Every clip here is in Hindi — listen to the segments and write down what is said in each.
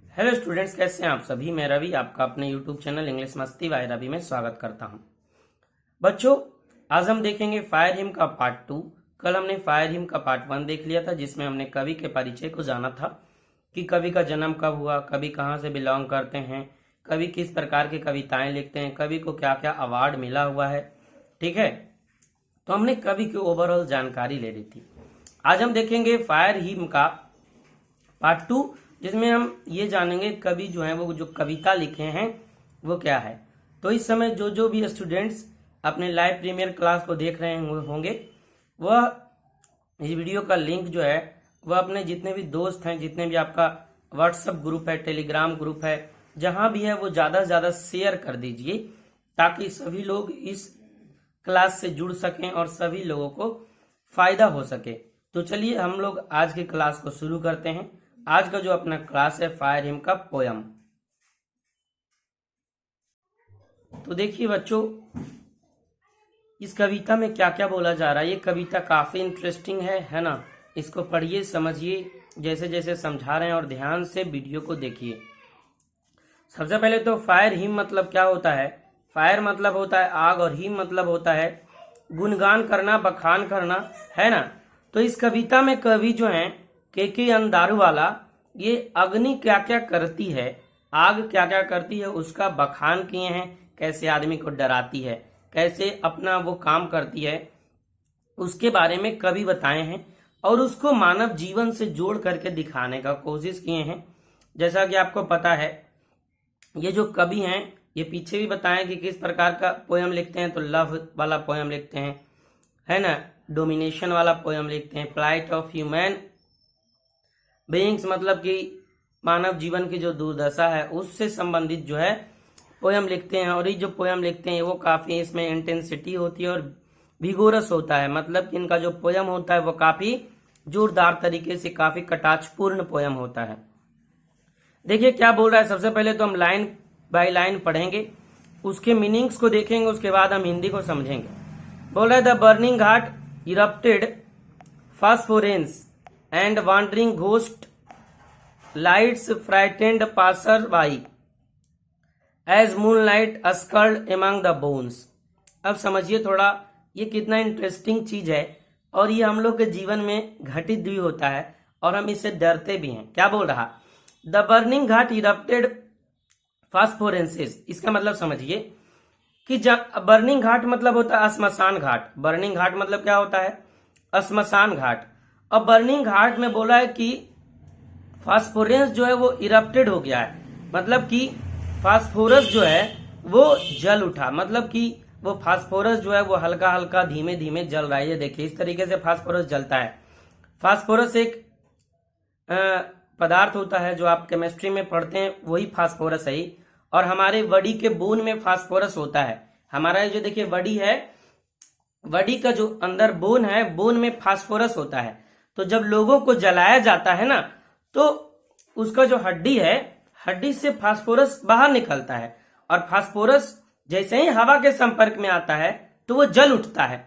हेलो स्टूडेंट्स, कैसे हैं आप सभी। मैं रवि आपका अपने यूट्यूब चैनल इंग्लिश मस्ती बाय रवि में स्वागत करता हूं। बच्चों, आज हम देखेंगे फायर हिम का पार्ट 2। कल हमने फायर हिम का पार्ट 1 देख लिया था, जिसमें हमने कवि के परिचय को जाना था कि कवि का जन्म कब हुआ, कवि कहाँ से बिलोंग करते हैं, कवि किस प्रकार की कविताएं लिखते हैं, कवि को क्या क्या अवार्ड मिला हुआ है। ठीक है, तो हमने कवि की ओवरऑल जानकारी ले ली थी। आज हम देखेंगे फायर हिम का पार्ट 2, जिसमें हम ये जानेंगे कवि जो है वो जो कविता लिखे हैं वो क्या है। तो इस समय जो भी स्टूडेंट्स अपने लाइव प्रीमियर क्लास को देख रहे होंगे, वह इस वीडियो का लिंक जो है वह अपने जितने भी दोस्त हैं, जितने भी आपका व्हाट्सएप ग्रुप है, टेलीग्राम ग्रुप है, जहां भी है वो ज़्यादा से ज़्यादा शेयर कर दीजिए, ताकि सभी लोग इस क्लास से जुड़ सकें और सभी लोगों को फायदा हो सके। तो चलिए हम लोग आज की क्लास को शुरू करते हैं। आज का जो अपना क्लास है फायर हिम का पोयम। तो देखिए बच्चों, इस कविता में क्या क्या बोला जा रहा है। ये कविता काफी इंटरेस्टिंग है ना। इसको पढ़िए, समझिए जैसे जैसे समझा रहे हैं और ध्यान से वीडियो को देखिए। सबसे पहले तो फायर हिम मतलब क्या होता है। फायर मतलब होता है आग और हिम मतलब होता है गुणगान करना, बखान करना, है ना। तो इस कविता में कवि जो है के अंदारूवाला ये अग्नि क्या क्या करती है, आग क्या क्या करती है उसका बखान किए हैं। कैसे आदमी को डराती है, कैसे अपना वो काम करती है, उसके बारे में कवि बताए हैं और उसको मानव जीवन से जोड़ करके दिखाने का कोशिश किए हैं। जैसा कि आपको पता है, ये जो कवि हैं ये पीछे भी बताएं कि किस प्रकार का पोयम लिखते हैं। तो लव वाला पोयम लिखते हैं, है ना, डोमिनेशन वाला पोयम लिखते हैं, प्लाइट ऑफ ह्यूमन बीइंग्स मतलब कि मानव जीवन की जो दुर्दशा है उससे संबंधित जो है पोयम लिखते हैं। और ये जो पोयम लिखते हैं वो काफी इसमें इंटेंसिटी होती है और विगोरस होता है। मतलब कि इनका जो पोयम होता है वो काफी जोरदार तरीके से, काफी कटाक्षपूर्ण पोयम होता है। देखिए क्या बोल रहा है। सबसे पहले तो हम लाइन बाय लाइन पढ़ेंगे, उसके मीनिंग्स को देखेंगे, उसके बाद हम हिंदी को समझेंगे। बोल रहा है the burning ghat erupted phosphorescence and wandering ghost lights frightened passer-by as moonlight sculled among the bones। अब समझिए थोड़ा ये कितना इंटरेस्टिंग चीज है और ये हम लोग के जीवन में घटित भी होता है और हम इससे डरते भी हैं। क्या बोल रहा, द बर्निंग घाट इरप्टेड फास्फोरेंसेस। इसका मतलब समझिए कि बर्निंग घाट मतलब होता है श्मशान घाट। बर्निंग घाट मतलब क्या होता है, श्मशान घाट। अब बर्निंग घाट में बोला है कि फास्फोरेंस जो है वो इरप्टेड हो गया है, मतलब कि फास्फोरस जो है वो जल उठा। मतलब कि वो फास्फोरस जो है वो हल्का हल्का धीमे धीमे जल रहा है। ये देखिए इस तरीके से फास्फोरस जलता है। फास्फोरस एक पदार्थ होता है जो आप केमिस्ट्री में पढ़ते हैं, वही फास्फोरस है। और हमारे बॉडी के बोन में फास्फोरस होता है। हमारा जो देखिए बॉडी है, बॉडी का जो अंदर बोन है, बोन में फास्फोरस होता है। तो जब लोगों को जलाया जाता है ना, तो उसका जो हड्डी है, हड्डी से फास्फोरस बाहर निकलता है और फास्फोरस जैसे ही हवा के संपर्क में आता है तो वो जल उठता है।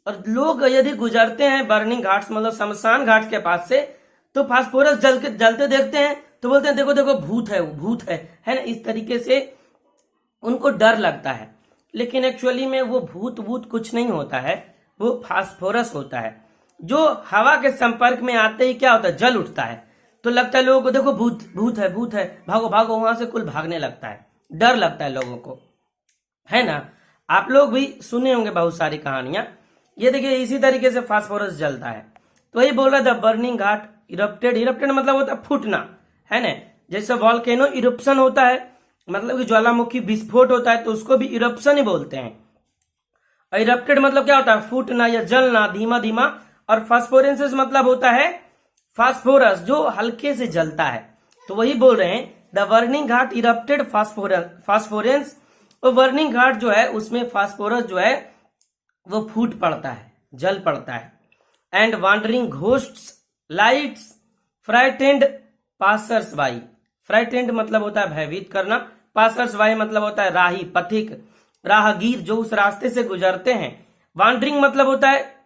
और लोग यदि गुजरते हैं बर्निंग घाट्स मतलब शमशान घाट के पास से, तो फास्फोरस जलते देखते हैं तो बोलते हैं देखो देखो भूत है, वो भूत है ना। इस तरीके से उनको डर लगता है, लेकिन एक्चुअली में वो भूत कुछ नहीं होता है, वो फास्फोरस होता है जो हवा के संपर्क में आते ही क्या होता है, जल उठता है। तो लगता है लोगों को देखो भूत है, भागो भागो, वहां से कुल भागने लगता है, डर लगता है लोगों को, है ना। आप लोग भी सुने होंगे बहुत सारी कहानियां। ये देखिए इसी तरीके से फास्फोरस जलता है। तो यही बोल रहा था बर्निंग घाट इरप्टेड मतलब होता है फूटना, है ना। जैसे वॉल्केनो इरप्शन होता है, मतलब कि ज्वालामुखी विस्फोट होता है, तो उसको भी इरप्शन ही बोलते हैं। इरप्टेड मतलब क्या होता है, फूटना या जलना धीमा धीमा। और फास्फोरेंसेस मतलब होता है फास्फोरस जो हल्के से जलता है। तो वही बोल रहे हैं द बर्निंग घाट इरप्टेड फास्फोरेंस। और बर्निंग घाट जो है उसमें फास्फोरस जो है वो फूट पड़ता है, जल पड़ता है। And wandering ghosts lights frightened passers by. Frightened मतलब होता है भयभीत करना, पासर्स बाई मतलब होता है राही, पथिक, राहगीर जो उस रास्ते से गुजरते हैं। वांडरिंग मतलब होता है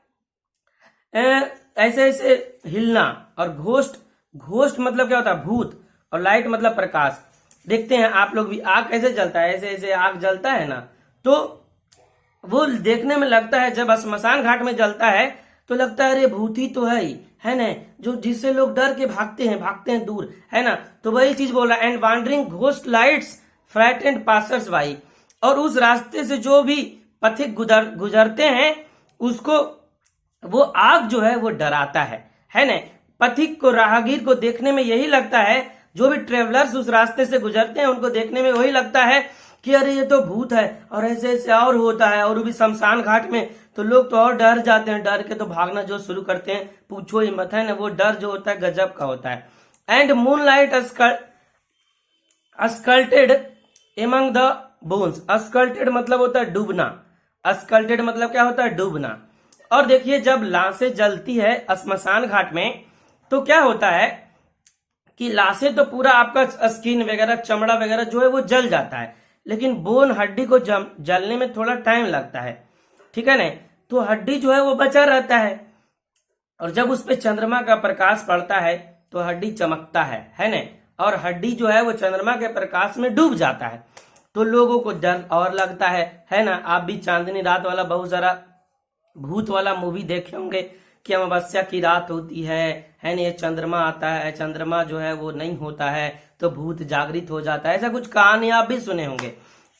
ऐसे ऐसे हिलना। और घोस्ट मतलब क्या होता है, भूत। और लाइट मतलब प्रकाश। देखते हैं आप लोग भी आग कैसे जलता है, ऐसे ऐसे आग जलता है ना, तो वो देखने में लगता है, जब स्मशान घाट में जलता है तो लगता है अरे भूत ही तो है ना, जो जिससे लोग डर के भागते हैं दूर, है ना। तो वही चीज बोला, and wandering ghost lights frightened passers by, और उस रास्ते से जो भी पथिक गुजरते हैं उसको वो आग जो है वो डराता है ना। पथिक को, राहगीर को देखने में यही लगता है, जो भी ट्रेवलर्स उस रास्ते से गुजरते हैं उनको देखने में वही लगता है कि अरे ये तो भूत है, और ऐसे ऐसे और होता है, और वो भी शमशान घाट में, तो लोग तो और डर जाते हैं, डर के तो भागना जो शुरू करते हैं, पूछो ही मत, है ना। वो डर जो होता है गजब का होता है। And moonlight auscultated among the bones, auscultated मतलब होता है डूबना, अस्कल्टेड मतलब क्या होता है, डूबना। और देखिए जब लाशें जलती है स्मशान घाट में तो क्या होता है कि लाशें तो पूरा आपका स्किन वगैरह, चमड़ा वगैरह जो है वो जल जाता है, लेकिन बोन, हड्डी को जलने में थोड़ा टाइम लगता है, ठीक है ना। तो हड्डी जो है वो बचा रहता है, और जब उस पर चंद्रमा का प्रकाश पड़ता है तो हड्डी चमकता है ना, और हड्डी जो है वो चंद्रमा के प्रकाश में डूब जाता है, तो लोगों को डर और लगता है ना। आप भी चांदनी रात वाला बहुत सारा भूत वाला मूवी देखे होंगे कि अमावस्या की रात होती है ना, ये चंद्रमा आता है, चंद्रमा जो है वो नहीं होता है तो भूत जागृत हो जाता है, ऐसा कुछ कहानी आप भी सुने होंगे।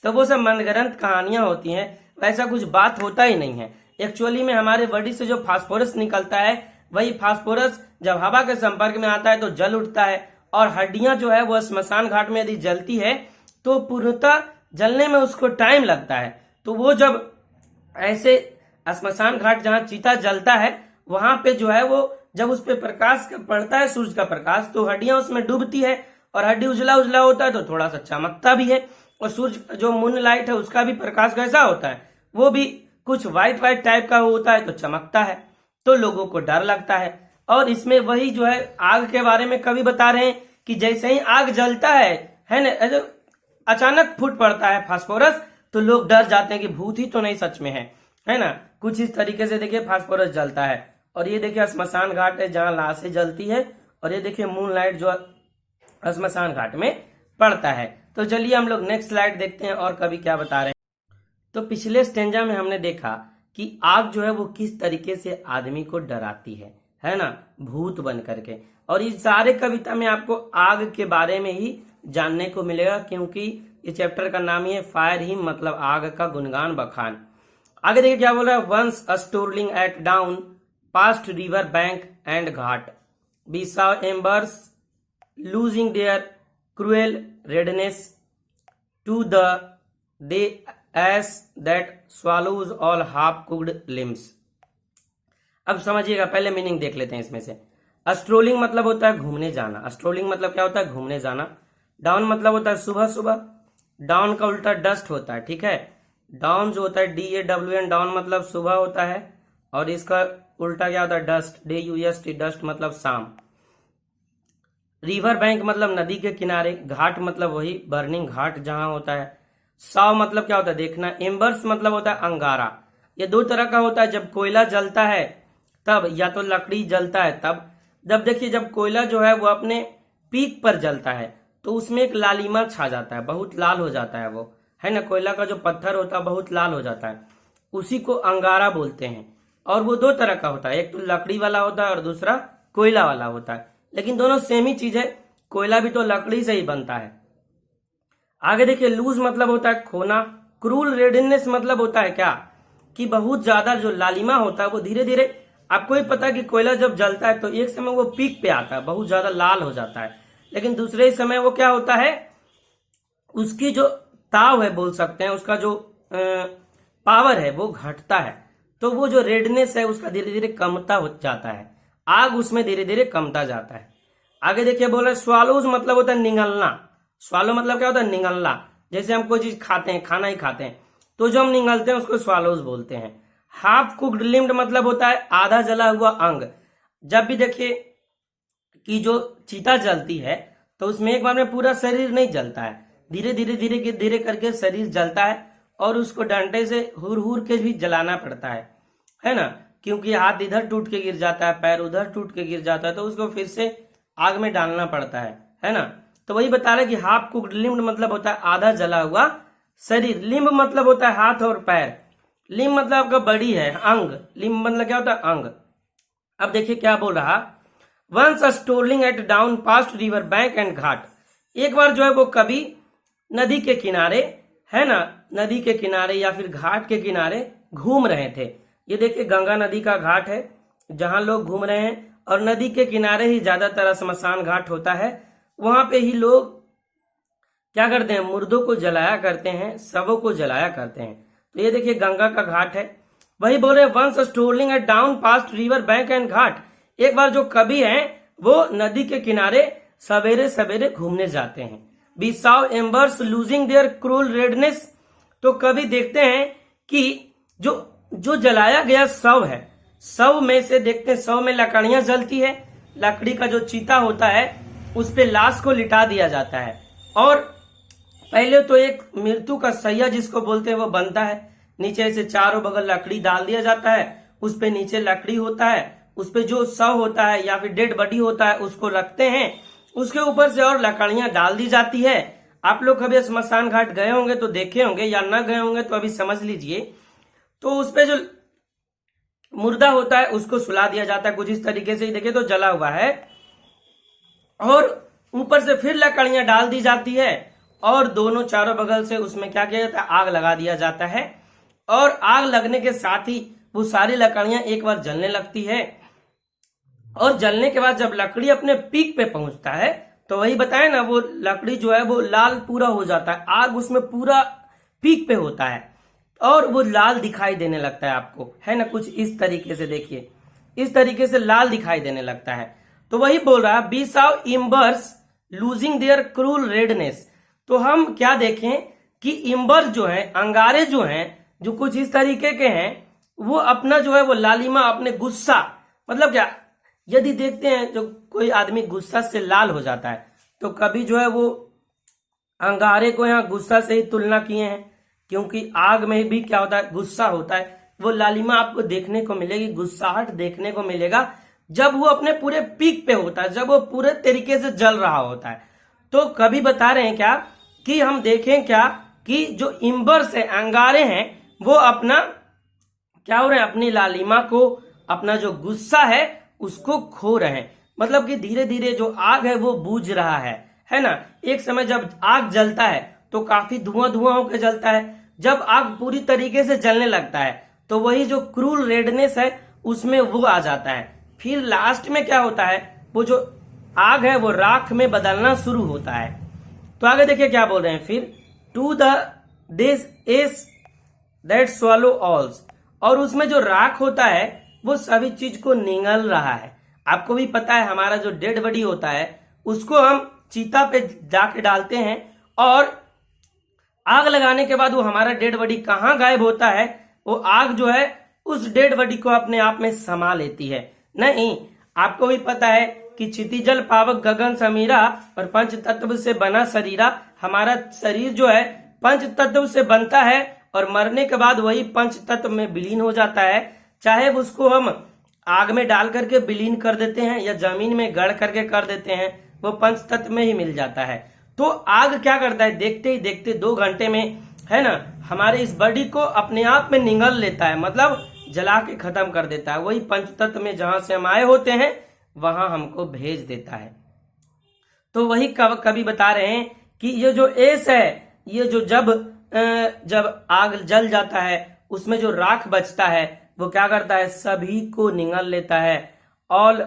तो वो सब मनगढ़ंत कहानियां होती हैं, वैसा कुछ बात होता ही नहीं है। एक्चुअली में हमारे बॉडी से जो फास्फोरस निकलता है, वही फास्फोरस जब हवा के संपर्क में आता है तो जल उठता है, और हड्डियां जो है वो स्मशान घाट में यदि जलती है तो पूर्णतः जलने में उसको टाइम लगता है। तो वो जब ऐसे स्मशान घाट जहाँ चीता जलता है वहां पे जो है वो जब उस पे प्रकाश पड़ता है, सूरज का प्रकाश, तो हड्डियां उसमें डूबती है, और हड्डी उजला उजला होता है तो थोड़ा सा चमकता भी है। और सूरज जो मून लाइट है उसका भी प्रकाश कैसा होता है, वो भी कुछ व्हाइट व्हाइट टाइप का होता है, तो चमकता है, तो लोगों को डर लगता है। और इसमें वही जो है आग के बारे में कवि बता रहे हैं कि जैसे ही आग जलता है ना, अचानक फूट पड़ता है फास्फोरस, तो लोग डर जाते हैं कि भूत ही तो नहीं सच में है ना। कुछ इस तरीके से देखिए फास्फोरस जलता है। और ये देखिए स्मशान घाट है जहां लाशें जलती है, और ये देखिए मून लाइट जो स्मशान घाट में पड़ता है। तो चलिए हम लोग नेक्स्ट स्लाइड देखते हैं और कवि क्या बता रहे हैं। तो पिछले स्टेंजा में हमने देखा कि आग जो है वो किस तरीके से आदमी को डराती है ना, भूत बन करके। और इस सारे कविता में आपको आग के बारे में ही जानने को मिलेगा, क्योंकि ये चैप्टर का नाम ही है फायर हिम, मतलब आग का गुणगान बखान। आगे देखिए क्या बोल रहा है, once a strolling at dawn past river bank and ghat we saw embers losing their cruel redness to the day as that swallows all half cooked limbs। अब समझिएगा, पहले मीनिंग देख लेते हैं इसमें से। अस्ट्रोलिंग मतलब होता है घूमने जाना, अस्ट्रोलिंग मतलब क्या होता है, घूमने जाना। डाउन मतलब होता है सुबह सुबह, डाउन का उल्टा डस्ट होता है, ठीक है। डाउन जो होता है DAWN, डाउन मतलब सुबह होता है, और इसका उल्टा क्या होता है, डस्ट, DUST, डस्ट मतलब शाम। रिवर बैंक मतलब नदी के किनारे, घाट मतलब वही बर्निंग घाट जहां होता है। साव मतलब क्या होता है, देखना। एम्बर्स मतलब होता है अंगारा। ये दो तरह का होता है, जब कोयला जलता है तब, या तो लकड़ी जलता है तब। जब देखिए जब कोयला जो है वो अपने पीक पर जलता है तो उसमें एक लालिमा छा जाता है, बहुत लाल हो जाता है वो, है ना। कोयला का जो पत्थर होता है बहुत लाल हो जाता है, उसी को अंगारा बोलते हैं। और वो दो तरह का होता है, एक तो लकड़ी वाला होता है और दूसरा कोयला वाला होता है, लेकिन दोनों सेम ही चीज है, कोयला भी तो लकड़ी से ही बनता है। आगे देखिए, लूज मतलब होता है खोना। क्रूल रेडनेस मतलब होता है क्या, कि बहुत ज्यादा जो लालिमा होता है वो धीरे धीरे, आपको ही पता है कि कोयला जब जलता है तो एक समय वो पीक पे आता है, बहुत ज्यादा लाल हो जाता है, लेकिन दूसरे समय वो क्या होता है, उसकी जो ताव है बोल सकते हैं, उसका जो पावर है वो घटता है, तो वो जो रेडनेस है उसका धीरे धीरे कमता हो जाता है, आग उसमें धीरे धीरे कमता जाता है। आगे देखिए बोल रहे स्वालोज मतलब होता है निगलना। स्वालो मतलब क्या होता है, निगलना। जैसे हम कोई चीज खाते हैं, खाना ही खाते हैं, तो जो हम निगलते हैं उसको स्वालोज बोलते हैं। हाफ कुक्ड लिम्ड मतलब होता है आधा जला हुआ अंग। जब भी देखिए कि जो चीता जलती है तो उसमें एक बार में पूरा शरीर नहीं जलता है, धीरे धीरे धीरे धीरे करके शरीर जलता है, और उसको डंडे से हुर हुर के भी जलाना पड़ता है ना, क्योंकि हाथ इधर टूट के गिर जाता है, पैर उधर टूट के गिर जाता है, तो उसको फिर से आग में डालना पड़ता है ना। तो वही बता रहे कि हाफ कुक्ड लिम्ब मतलब होता है आधा जला हुआ शरीर, लिम्ब मतलब होता है हाथ और पैर, लिम्ब मतलब आपका बॉडी है, अंग, लिम्ब मतलब क्या होता है अंग। अब देखिए क्या बोल रहा, once a strolling at dawn past river bank and ghat, एक बार जो है वो कभी नदी के किनारे, है ना, नदी के किनारे या फिर घाट के किनारे घूम रहे थे। ये देखिए गंगा नदी का घाट है जहां लोग घूम रहे हैं, और नदी के किनारे ही ज्यादातर श्मशान घाट होता है, वहां पे ही लोग क्या करते हैं, मुर्दों को जलाया करते हैं, शवों को जलाया करते हैं। तो ये देखिए गंगा का घाट है। वही बोल रहे once strolling at dawn past river bank and ghat, एक बार जो कवि हैं वो नदी के किनारे सवेरे सवेरे घूमने जाते हैं। We saw embers losing their cruel redness, तो कभी देखते हैं कि जो जलाया गया शव है, शव में से देखते हैं शव में लकड़ियां जलती है, लकड़ी का जो चीता होता है उस पे लाश को लिटा दिया जाता है, और पहले तो एक मृत्यु का सैया जिसको बोलते हैं वो बनता है, नीचे से चारों बगल लकड़ी डाल दिया जाता है, उस पे नीचे लकड़ी होता है, उस पे जो शव होता है या फिर डेड बॉडी होता है उसको रखते हैं, उसके ऊपर से और लकड़ियां डाल दी जाती है। आप लोग कभी स्मशान घाट गए होंगे तो देखे होंगे, या ना गए होंगे तो अभी समझ लीजिए। तो उस पे जो मुर्दा होता है उसको सुला दिया जाता है कुछ इस तरीके से, ही देखिए तो जला हुआ है, और ऊपर से फिर लकड़ियां डाल दी जाती है, और दोनों चारों बगल से उसमें क्या किया जाता है, आग लगा दिया जाता है, और आग लगने के साथ ही वो सारी लकड़ियां एक बार जलने लगती है, और जलने के बाद जब लकड़ी अपने पीक पे पहुंचता है तो वही बताया ना, वो लकड़ी जो है वो लाल पूरा हो जाता है, आग उसमें पूरा पीक पे होता है और वो लाल दिखाई देने लगता है आपको, है ना, कुछ इस तरीके से देखिए, इस तरीके से लाल दिखाई देने लगता है। तो वही बोल रहा है be saw embers losing their cruel redness, तो हम क्या देखें कि इम्बर जो है, अंगारे जो हैं, जो कुछ इस तरीके के हैं, वो अपना जो है वो लालिमा, अपने गुस्सा, मतलब क्या, यदि देखते हैं जो कोई आदमी गुस्सा से लाल हो जाता है तो कभी जो है वो अंगारे को यहाँ गुस्सा से ही तुलना किए हैं, क्योंकि आग में भी क्या होता है, गुस्सा होता है, वो लालिमा आपको देखने को मिलेगी, गुस्साहट देखने को मिलेगा जब वो अपने पूरे पीक पे होता है, जब वो पूरे तरीके से जल रहा होता है। तो कभी बता रहे हैं क्या कि हम देखें क्या कि जो इम्बर्स है, अंगारे हैं, वो अपना क्या हो रहे हैं, अपनी लालिमा को, अपना जो गुस्सा है उसको खो रहे हैं, मतलब कि धीरे धीरे जो आग है वो बुझ रहा है ना। एक समय जब आग जलता है तो काफी धुआं धुआं होकर जलता है, जब आग पूरी तरीके से जलने लगता है तो वही जो क्रूल रेडनेस है उसमें वो आ जाता है। फिर लास्ट में क्या होता है, वो जो आग है वो राख में बदलना शुरू होता है। तो आगे देखिए क्या बोल रहे हैं फिर, to the this is that swallow alls, और उसमें जो राख होता है वो सभी चीज को निगल रहा है। आपको भी पता है हमारा जो डेड बॉडी होता है उसको हम चीता पे जाके डालते हैं, और आग लगाने के बाद वो हमारा डेड बॉडी कहाँ गायब होता है, वो आग जो है उस डेड बॉडी को अपने आप में समा लेती है। नहीं, आपको भी पता है कि क्षितिजल पावक गगन समीरा और पंच तत्व से बना शरीरा, हमारा शरीर जो है पंच तत्व से बनता है और मरने के बाद वही पंच तत्व में विलीन हो जाता है। चाहे उसको हम आग में डाल करके विलीन कर देते हैं या जमीन में गड़ करके कर देते हैं, वो पंच तत्व में ही मिल जाता है। तो आग क्या करता है, देखते ही देखते 2 घंटे में, है ना, हमारे इस बॉडी को अपने आप में निगल लेता है, मतलब जला के खत्म कर देता है, वही पंच तत्व में जहां से हम आए होते हैं वहां हमको भेज देता है। तो वही कवि बता रहे हैं कि ये जो एस है, ये जो जब आग जल जाता है उसमें जो राख बचता है वो क्या करता है, सभी को निगल लेता है। ऑल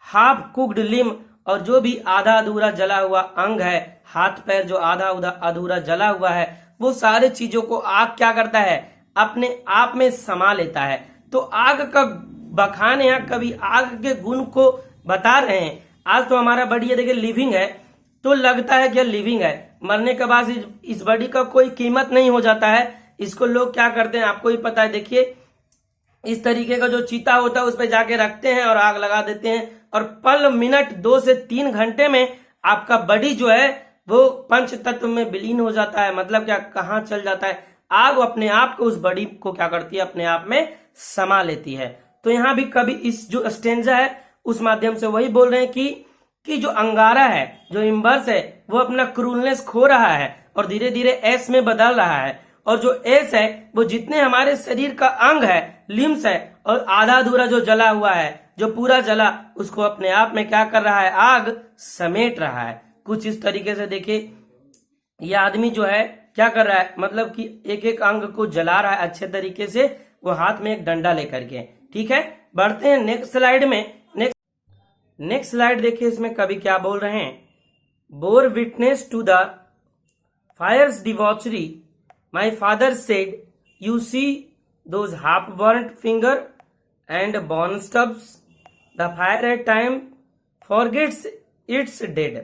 हाफ कुक्ड लिम, और जो भी आधा अधूरा जला हुआ अंग है, हाथ पैर जो आधा अधूरा जला हुआ है, वो सारे चीजों को आग क्या करता है, अपने आप में समा लेता है। तो आग का बखान यहाँ कभी आग के गुण को बता रहे हैं। आज तो हमारा बॉडी देखिए लिविंग है, तो लगता है कि लिविंग है, मरने के बाद इस बॉडी का कोई कीमत नहीं हो जाता है। इसको लोग क्या करते हैं आपको ही पता है, देखिए इस तरीके का जो चीता होता है उस पर जाके रखते हैं और आग लगा देते हैं, और पल मिनट 2 से 3 घंटे में आपका बॉडी जो है वो पंच तत्व में विलीन हो जाता है। मतलब क्या, कहाँ चल जाता है, आग अपने आप को, उस बॉडी को क्या करती है, अपने आप में समा लेती है। तो यहाँ भी कभी इस जो स्टेंजा है उस माध्यम से वही बोल रहे हैं कि कि जो अंगारा है, जो इम्बर्स है, वो अपना क्रूलनेस खो रहा है और धीरे धीरे एस में बदल रहा है। और जो एस है वो जितने हमारे शरीर का अंग है, लिम्स है, और आधा अधूरा जो जला हुआ है, जो पूरा जला, उसको अपने आप में क्या कर रहा है, आग समेट रहा है। कुछ इस तरीके से देखिए ये आदमी जो है क्या कर रहा है, मतलब कि एक एक अंग को जला रहा है अच्छे तरीके से, वो हाथ में एक डंडा लेकर के। ठीक है, बढ़ते हैं नेक्स्ट स्लाइड में। नेक्स्ट स्लाइड देखिए, इसमें कवि क्या बोल रहे हैं। Bore witness to the fires debauchery, my father said, you see those half burnt finger and bone stubs, the fire at time forgets its dead.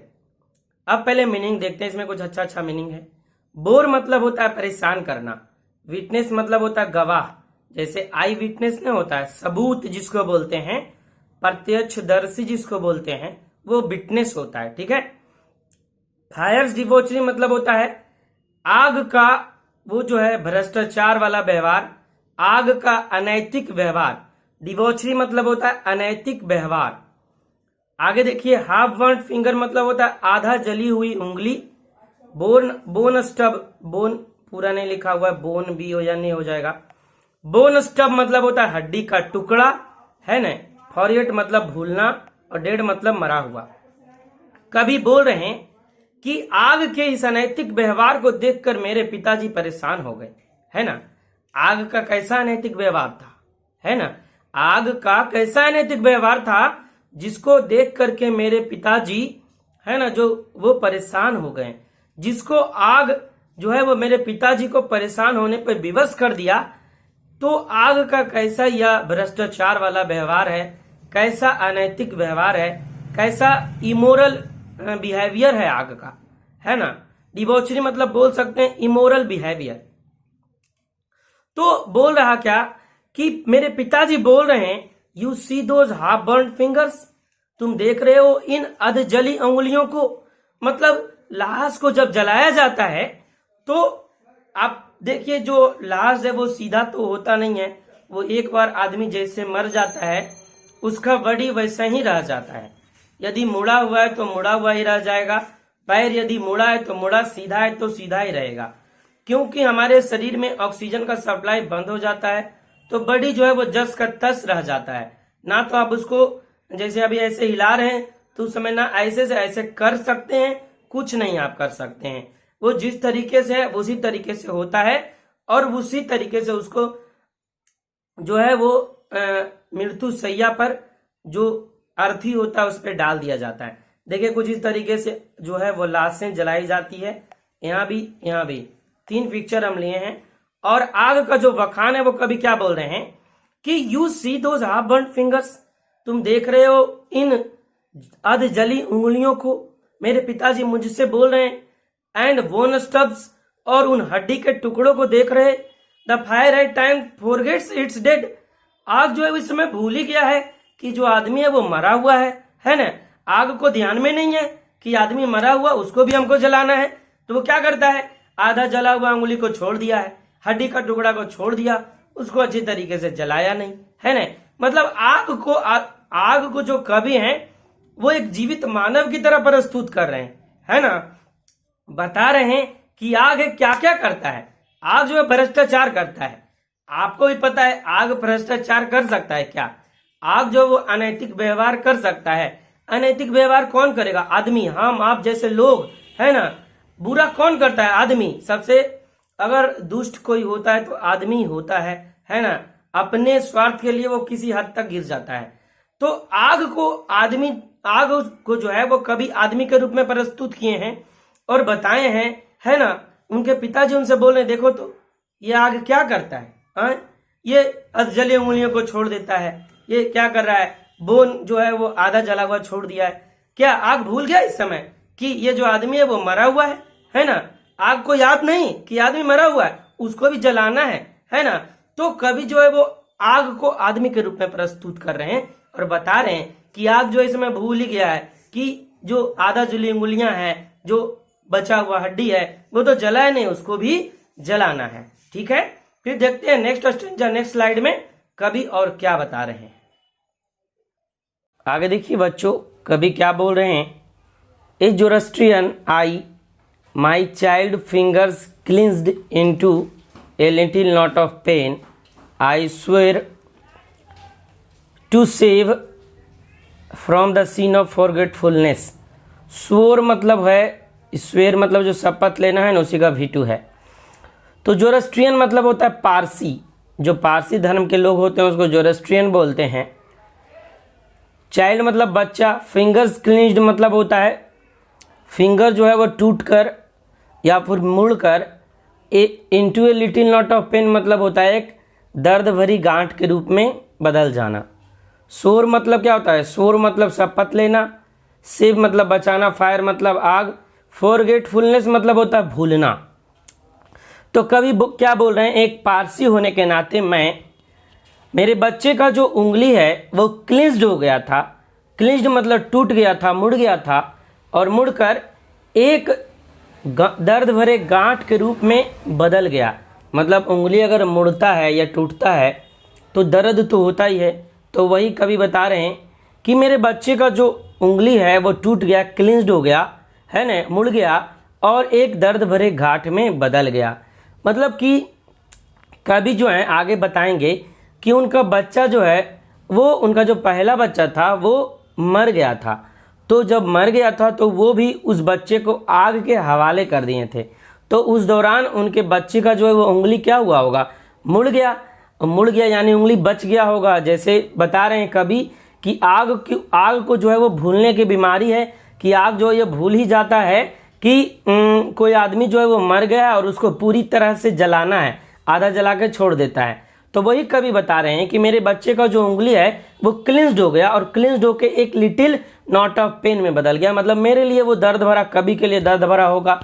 अब पहले मीनिंग देखते हैं, इसमें कुछ अच्छा मीनिंग है। बोर मतलब होता है परेशान करना, विटनेस मतलब होता है गवाह, जैसे आई विटनेस नहीं होता है, सबूत जिसको बोलते हैं, प्रत्यक्षदर्शी जिसको बोलते हैं, वो विटनेस होता है। ठीक है, फायर्स डिवोचरी मतलब होता है आग का वो जो है भ्रष्टाचार वाला व्यवहार, आग का अनैतिक व्यवहार। डिवोचरी मतलब होता है अनैतिक व्यवहार। आगे देखिए, हाफ बर्न्ट फिंगर मतलब होता है आधा जली हुई उंगली। बोन स्टब, बोन पूरा नहीं लिखा हुआ है, बोन भी हो या नहीं हो जाएगा। बोन स्टब मतलब होता है हड्डी का टुकड़ा, है ना। फॉरगेट मतलब भूलना, और डेड मतलब मरा हुआ। कभी बोल रहे हैं कि आग के इस अनैतिक व्यवहार को देखकर मेरे पिताजी परेशान हो गए, है ना। आग का कैसा अनैतिक व्यवहार था, है ना। आग का कैसा अनैतिक व्यवहार था जिसको देख करके मेरे पिताजी, है ना, जो वो परेशान हो गए। जिसको आग जो है वो मेरे पिताजी को परेशान होने पर विवश कर दिया। तो आग का कैसा यह भ्रष्टाचार वाला व्यवहार है, कैसा अनैतिक व्यवहार है, कैसा इमोरल बिहेवियर है आग का, है ना। डिबॉचरी मतलब बोल सकते हैं इमोरल बिहेवियर। तो बोल रहा क्या कि मेरे पिताजी बोल रहे हैं, you see those half burned fingers, तुम देख रहे हो इन अध जली उंगलियों को। मतलब लाश को जब जलाया जाता है तो आप देखिए जो लाश है वो सीधा तो होता नहीं है, वो एक बार आदमी जैसे मर जाता है उसका बॉडी वैसा ही रह जाता है। यदि मुड़ा हुआ है तो मुड़ा हुआ ही रह जाएगा, पैर यदि मुड़ा है तो मुड़ा, सीधा है तो सीधा ही रहेगा। क्योंकि हमारे शरीर में ऑक्सीजन का सप्लाई बंद हो जाता है तो बॉडी जो है वो जस का तस रह जाता है। ना तो आप उसको जैसे अभी ऐसे हिला रहे हैं तो उस समय ना ऐसे से ऐसे कर सकते हैं, कुछ नहीं आप कर सकते हैं। वो जिस तरीके से है उसी तरीके से होता है और उसी तरीके से उसको जो है वो मृत्यु शैया पर जो अर्थी होता है उस पर डाल दिया जाता है। देखिए कुछ इस तरीके से जो है वो लाशें जलाई जाती है। यहाँ भी 3 पिक्चर हम लिए हैं। और आग का जो वखान है वो कभी क्या बोल रहे हैं कि you see those half burned fingers, तुम देख रहे हो इन अध जली उंगलियों को। मेरे पिताजी मुझसे बोल रहे हैं एंड बोन स्टब्स, और उन हड्डी के टुकड़ों को देख रहे। The fire at time forgets its dead, आग जो है इस समय भूल ही गया है कि जो आदमी है वो मरा हुआ है ना। आग को ध्यान में नहीं है कि आदमी मरा हुआ, उसको भी हमको जलाना है। तो वो क्या करता है, आधा जला हुआ उंगली को छोड़ दिया है, हड्डी का टुकड़ा को छोड़ दिया, उसको अच्छी तरीके से जलाया नहीं, है ना। मतलब आग को जो कवि हैं वो एक जीवित मानव की तरह प्रस्तुत कर रहे हैं, है ना। बता रहे हैं कि आग क्या क्या करता है। आग जो है भ्रष्टाचार करता है। आपको भी पता है आग भ्रष्टाचार कर सकता है क्या। आग जो वो अनैतिक व्यवहार कर सकता है। अनैतिक व्यवहार कौन करेगा, आदमी, हम आप जैसे लोग, है ना। बुरा कौन करता है, आदमी। सबसे अगर दुष्ट कोई होता है तो आदमी होता है ना। अपने स्वार्थ के लिए वो किसी हद तक गिर जाता है। तो आग को जो है वो कभी आदमी के रूप में प्रस्तुत किए हैं और बताए हैं, है ना। उनके पिताजी उनसे बोल रहे देखो तो ये आग क्या करता है, ये अधजली उंगलियों को छोड़ देता है, ये क्या कर रहा है, बोन जो है वो आधा जला हुआ छोड़ दिया है। क्या आग भूल गया इस समय कि ये जो आदमी है वो मरा हुआ है ना। आग को याद नहीं कि आदमी मरा हुआ है, उसको भी जलाना है ना। तो कभी जो है वो आग को आदमी के रूप में प्रस्तुत कर रहे हैं और बता रहे हैं कि आग जो इसमें भूल ही गया है कि जो आधा जली उंगलियां हैं, जो बचा हुआ हड्डी है, वो तो जलाए नहीं, उसको भी जलाना है। ठीक है, फिर देखते हैं नेक्स्ट स्टेंजा, नेक्स्ट स्लाइड में कवि और क्या बता रहे हैं। आगे देखिए बच्चों, कभी क्या बोल रहे हैं, a Zoroastrian I my child fingers clenched into a little knot of pain I swear to save from the scene of forgetfulness. Swear मतलब है, स्वेर मतलब जो शपथ लेना है ना, उसी का V2 है। तो जोरस्ट्रियन मतलब होता है पारसी, जो पारसी धर्म के लोग होते हैं उसको जोरस्ट्रियन बोलते हैं। चाइल्ड मतलब बच्चा, फिंगर्स क्लिंज्ड मतलब होता है फिंगर जो है वो टूट कर या फिर मुड़ कर, into a little knot of pain मतलब होता है एक दर्द भरी गांठ के रूप में बदल जाना। शोर मतलब क्या होता है, शोर मतलब शपथ लेना, सेव मतलब बचाना, फायर मतलब आग, फॉरगेटफुलनेस मतलब होता है भूलना। तो कवि क्या बोल रहे हैं, एक पारसी होने के नाते मैं, मेरे बच्चे का जो उंगली है वो क्लिंज्ड हो गया था। क्लिंज्ड मतलब टूट गया था, मुड़ गया था, और मुड़कर एक दर्द भरे गांठ के रूप में बदल गया। मतलब उंगली अगर मुड़ता है या टूटता है तो दर्द तो होता ही है। तो वही कवि बता रहे हैं कि मेरे बच्चे का जो उंगली है वो टूट गया, क्लिंज्ड हो गया है ना, मुड़ गया और एक दर्द भरे घाट में बदल गया। मतलब कि कवि जो है आगे बताएंगे कि उनका बच्चा जो है वो, उनका जो पहला बच्चा था वो मर गया था। तो जब मर गया था तो वो भी उस बच्चे को आग के हवाले कर दिए थे। तो उस दौरान उनके बच्चे का जो है वो उंगली क्या हुआ होगा, मुड़ गया। मुड़ गया यानी उंगली बच गया होगा। जैसे बता रहे हैं कवि कि आग को जो है वो भूलने की बीमारी है, कि आग जो है ये भूल ही जाता है कि कोई आदमी जो है वो मर गया और उसको पूरी तरह से जलाना है, आधा जला के छोड़ देता है। तो वही कवि बता रहे हैं कि मेरे बच्चे का जो उंगली है वो क्लिंज्ड हो गया और क्लिंज्ड होके एक लिटिल नॉट ऑफ पेन में बदल गया। मतलब मेरे लिए वो दर्द भरा, कवि के लिए दर्द भरा होगा।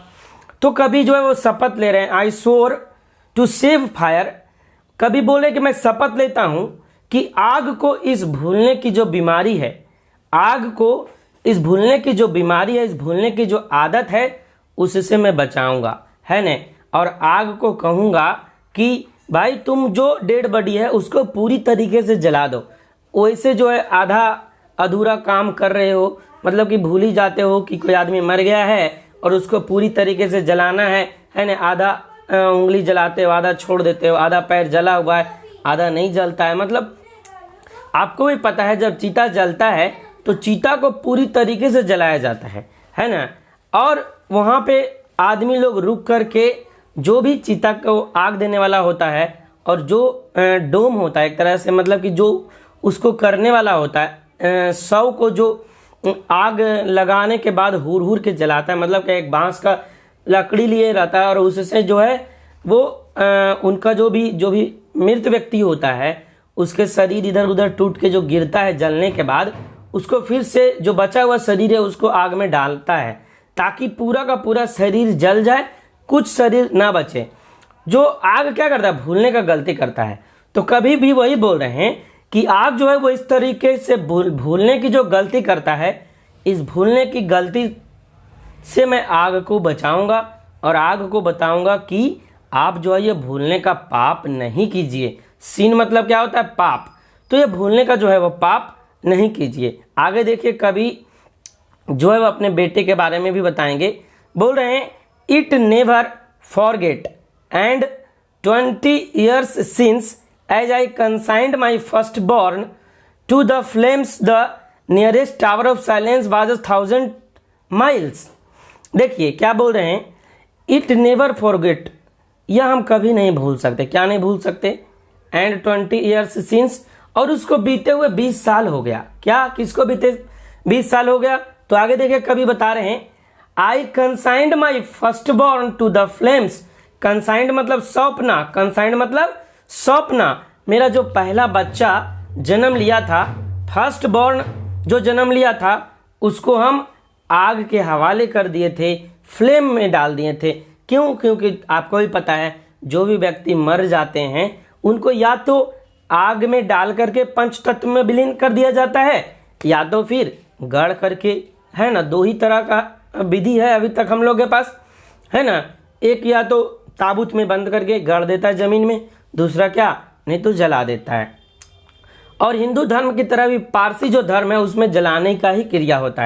तो कवि जो है वो शपथ ले रहे हैं, आई स्वोर टू सेव फायर। कवि बोले कि मैं शपथ लेता हूं कि आग को इस भूलने की जो बीमारी है, आग को इस भूलने की जो बीमारी है, इस भूलने की जो आदत है, उससे मैं बचाऊंगा, है न। और आग को कहूंगा कि भाई तुम जो डेड बॉडी है उसको पूरी तरीके से जला दो। वैसे जो है आधा अधूरा काम कर रहे हो, मतलब कि भूल ही जाते हो कि कोई आदमी मर गया है और उसको पूरी तरीके से जलाना है ना। आधा उंगली जलाते हो, आधा छोड़ देते हो, आधा पैर जला हुआ है, आधा नहीं जलता है। मतलब आपको भी पता है जब चीता जलता है तो चीता को पूरी तरीके से जलाया जाता है ना। और वहाँ पे आदमी लोग रुक करके जो भी चीता को आग देने वाला होता है और जो डोम होता है एक तरह से, मतलब कि जो उसको करने वाला होता है, शव को जो आग लगाने के बाद हुर हुर के जलाता है, मतलब कि एक बांस का लकड़ी लिए रहता है और उससे जो है वो उनका जो भी मृत व्यक्ति होता है उसके शरीर इधर उधर टूट के जो गिरता है जलने के बाद, उसको फिर से जो बचा हुआ शरीर है उसको आग में डालता है ताकि पूरा का पूरा शरीर जल जाए, कुछ शरीर ना बचे। जो आग क्या करता है, भूलने का गलती करता है। तो कभी भी वही बोल रहे हैं कि आग जो है वो इस तरीके से भूलने की जो गलती करता है, इस भूलने की गलती से मैं आग को बचाऊंगा और आग को बताऊंगा कि आप जो है ये भूलने का पाप नहीं कीजिए। सीन मतलब क्या होता है, पाप। तो ये भूलने का जो है वो पाप नहीं कीजिए। आगे देखिए कवि जो है वो अपने बेटे के बारे में भी बताएंगे। बोल रहे हैं, it never forget and 20 years since as I consigned my firstborn to the flames, the nearest tower of silence was 1,000 miles। देखिए क्या बोल रहे हैं, इट नेवर फॉरगेट, यह हम कभी नहीं भूल सकते। क्या नहीं भूल सकते, एंड 20 years since, और उसको बीते हुए 20 साल हो गया। क्या, किसको बीते 20 साल हो गया? तो आगे देखिए कभी बता रहे हैं, I consigned my firstborn to the flames. Consigned मतलब सौंपना, कंसाइंड मतलब सौंपना। मेरा जो पहला बच्चा जन्म लिया था, फर्स्ट बॉर्न जो जन्म लिया था, उसको हम आग के हवाले कर दिए थे, फ्लेम में डाल दिए थे। क्यों? क्योंकि आपको भी पता है जो भी व्यक्ति मर जाते हैं उनको या तो आग में डाल करके पंच तत्व में विलीन कर दिया जाता है या तो फिर गड़ करके, है ना। दो ही तरह का विधि है अभी तक हम लोग के पास, है ना। एक या तो ताबूत में बंद करके गड़ देता है जमीन में, दूसरा क्या, नहीं तो जला देता है। और हिंदू धर्म की तरह भी पारसी जो धर्म है उसमें जलाने का ही क्रिया होता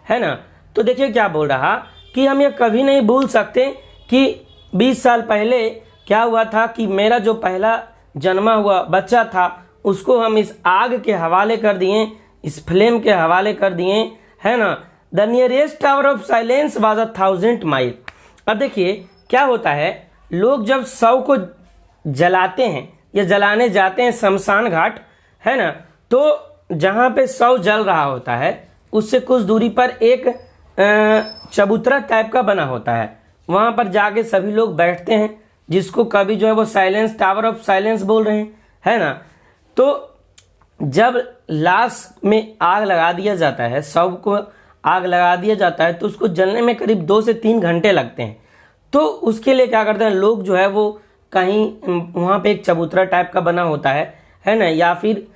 है ना। तो देखिए क्या बोल रहा कि हम ये कभी नहीं भूल सकते कि 20 साल पहले क्या हुआ था कि मेरा जो पहला जन्मा हुआ बच्चा था उसको हम इस आग के हवाले कर दिए, इस फ्लेम के हवाले कर दिए, है ना। The nearest tower of silence was 1000 mile. अब देखिए क्या होता है, लोग जब शव को जलाते हैं या जलाने जाते हैं शमशान घाट, है ना, तो जहाँ पे शव जल रहा होता है उससे कुछ दूरी पर एक चबूतरा टाइप का बना होता है। वहाँ पर जाके सभी लोग बैठते हैं, जिसको कभी जो है वो साइलेंस टावर ऑफ साइलेंस बोल रहे हैं, है ना। तो जब लाश में आग लगा दिया जाता है, शव को आग लगा दिया जाता है, तो उसको जलने में करीब 2 से 3 घंटे लगते हैं। तो उसके लिए क्या करते हैं लोग जो है वो कहीं वहाँ पे एक चबूतरा टाइप का बना होता है ना, या फिर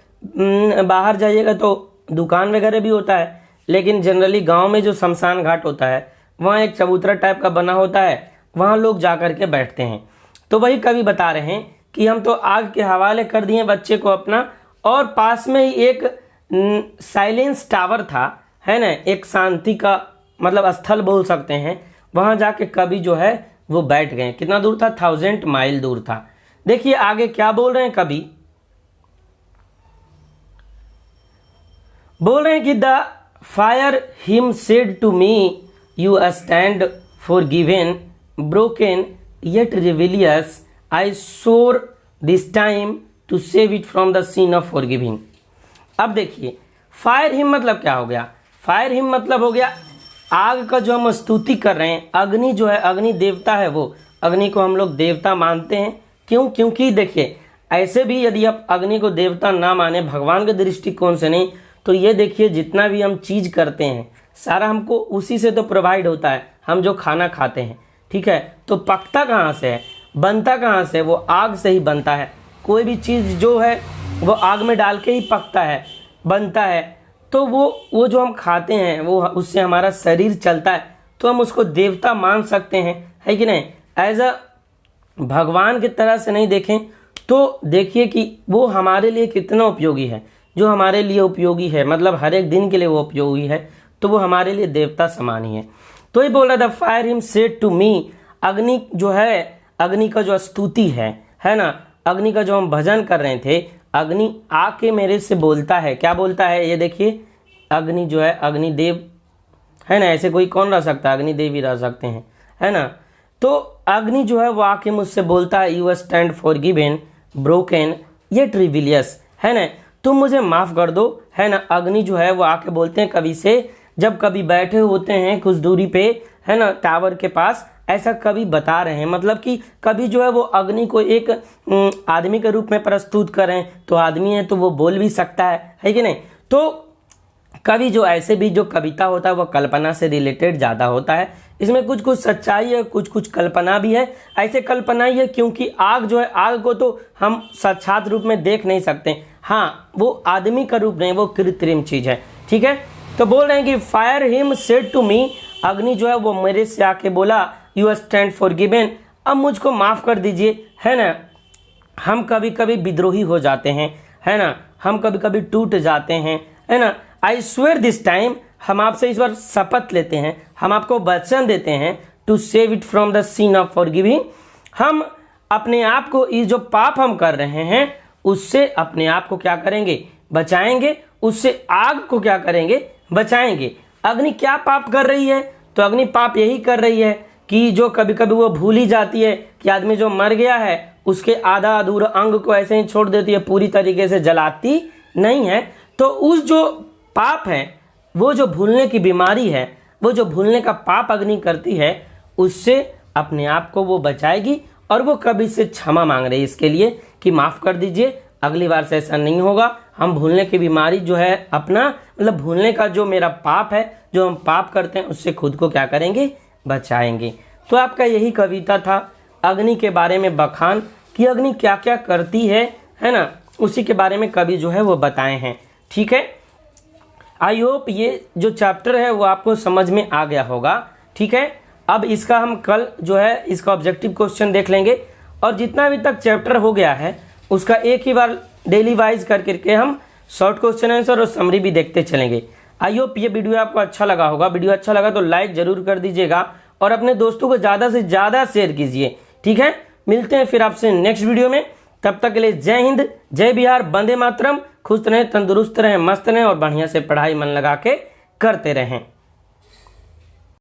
बाहर जाइएगा तो दुकान वगैरह भी होता है, लेकिन जनरली गांव में जो शमशान घाट होता है वहाँ एक चबूतरा टाइप का बना होता है, वहाँ लोग जा कर के बैठते हैं। तो वही कवि बता रहे हैं कि हम तो आग के हवाले कर दिए बच्चे को अपना, और पास में ही एक साइलेंस टावर था, है ना, एक शांति का मतलब स्थल बोल सकते हैं, वहाँ जाके कवि जो है वो बैठ गए। कितना दूर था? 1000 माइल दूर था। देखिए आगे क्या बोल रहे हैं कवि, बोल रहे हैं कि the fire him said to me you stand for given broken yet rebellious I swore this time to save it from the scene of forgiving. अब देखिए फायर हिम मतलब क्या हो गया, फायर हिम मतलब हो गया आग का जो हम स्तुति कर रहे हैं। अग्नि जो है, अग्नि देवता है, वो अग्नि को हम लोग देवता मानते हैं। क्यों? क्योंकि देखिए ऐसे भी यदि आप अग्नि को देवता ना माने भगवान के दृष्टिकोण से नहीं, तो ये देखिए जितना भी हम चीज करते हैं सारा हमको उसी से तो प्रोवाइड होता है। हम जो खाना खाते हैं, ठीक है, तो पकता कहाँ से है, बनता कहाँ से? वो आग से ही बनता है। कोई भी चीज़ जो है वो आग में डाल के ही पकता है, बनता है। तो वो जो हम खाते हैं वो उससे हमारा शरीर चलता है, तो हम उसको देवता मान सकते हैं, है कि नहीं। एज अ भगवान की तरह से नहीं देखें तो देखिए कि वो हमारे लिए कितना उपयोगी है। जो हमारे लिए उपयोगी है मतलब हर एक दिन के लिए वो उपयोगी है, तो वो हमारे लिए देवता समान ही है। तो ये बोला the fire him said to me, अग्नि जो है, अग्नि का जो स्तुति है ना, अग्नि का जो हम भजन कर रहे थे, अग्नि आके मेरे से बोलता है। क्या बोलता है? ये देखिए अग्नि जो है, अग्निदेव है ना, ऐसे कोई कौन रह सकता है, अग्निदेव ही रह सकते हैं, है ना। तो अग्नि जो है वो आके मुझसे बोलता है you stand for given broken yet rebellious, है ना, तुम मुझे माफ कर दो, है ना। अग्नि जो है वो आके बोलते हैं कवि से, जब कभी बैठे होते हैं कुछ दूरी पे, है ना, टावर के पास, ऐसा कवि बता रहे हैं। मतलब कि कवि जो है वो अग्नि को एक आदमी के रूप में प्रस्तुत कर रहे हैं। तो आदमी है तो वो बोल भी सकता है कि नहीं। तो कवि जो ऐसे भी जो कविता होता है वो कल्पना से रिलेटेड ज़्यादा होता है। इसमें कुछ कुछ सच्चाई है, कुछ कुछ कल्पना भी है। ऐसे कल्पना ही है क्योंकि आग जो है, आग को तो हम साक्षात रूप में देख नहीं सकते। हाँ, वो आदमी का रूप नहीं, वो कृत्रिम चीज़ है, ठीक है। तो बोल रहे हैं कि fire him said to me, अग्नि जो है वो मेरे से आके बोला यू स्टैंड फॉर गिवेन, अब मुझको माफ़ कर दीजिए, है ना। हम कभी कभी विद्रोही हो जाते हैं, है ना, हम कभी कभी टूट जाते हैं, है ना। आई स्वेयर दिस टाइम, हम आपसे इस बार शपथ लेते हैं, हम आपको वचन देते हैं to save it from the scene of forgiving, हम अपने आप को इस जो पाप हम कर रहे हैं उससे अपने आप को क्या करेंगे? बचाएंगे। उससे आग को क्या करेंगे? बचाएंगे। अग्नि क्या पाप कर रही है? तो अग्नि पाप यही कर रही है कि जो कभी कभी वो भूल ही जाती है कि आदमी जो मर गया है उसके आधा अधूरा अंग को ऐसे ही छोड़ देती है, पूरी तरीके से जलाती नहीं है। तो उस जो पाप है, वो जो भूलने की बीमारी है, वो जो भूलने का पाप अग्नि करती है, उससे अपने आप को वो बचाएगी। और वो कभी से क्षमा मांग रही है इसके लिए कि माफ़ कर दीजिए, अगली बार से ऐसा नहीं होगा। हम भूलने की बीमारी जो है अपना मतलब भूलने का जो मेरा पाप है, जो हम पाप करते हैं, उससे खुद को क्या करेंगे? बचाएंगे। तो आपका यही कविता था अग्नि के बारे में, बखान कि अग्नि क्या क्या करती है ना, उसी के बारे में कवि जो है वो बताए हैं, ठीक है। आई होप ये जो चैप्टर है वो आपको समझ में आ गया होगा, ठीक है। अब इसका हम कल जो है इसका ऑब्जेक्टिव क्वेश्चन देख लेंगे, और जितना अभी तक चैप्टर हो गया है उसका एक ही बार डेली वाइज कर करके हम शॉर्ट क्वेश्चन आंसर और समरी भी देखते चलेंगे। आई होप ये वीडियो आपको अच्छा लगा होगा। वीडियो अच्छा लगा तो लाइक जरूर कर दीजिएगा और अपने दोस्तों को ज़्यादा से ज़्यादा शेयर कीजिए। ठीक है, मिलते हैं फिर आपसे नेक्स्ट वीडियो में। तब तक के लिए जय हिंद, जय बिहार, वंदे मातरम। खुश रहें, तंदुरुस्त रहें, मस्त रहें और बढ़िया से पढ़ाई मन लगा के करते रहें।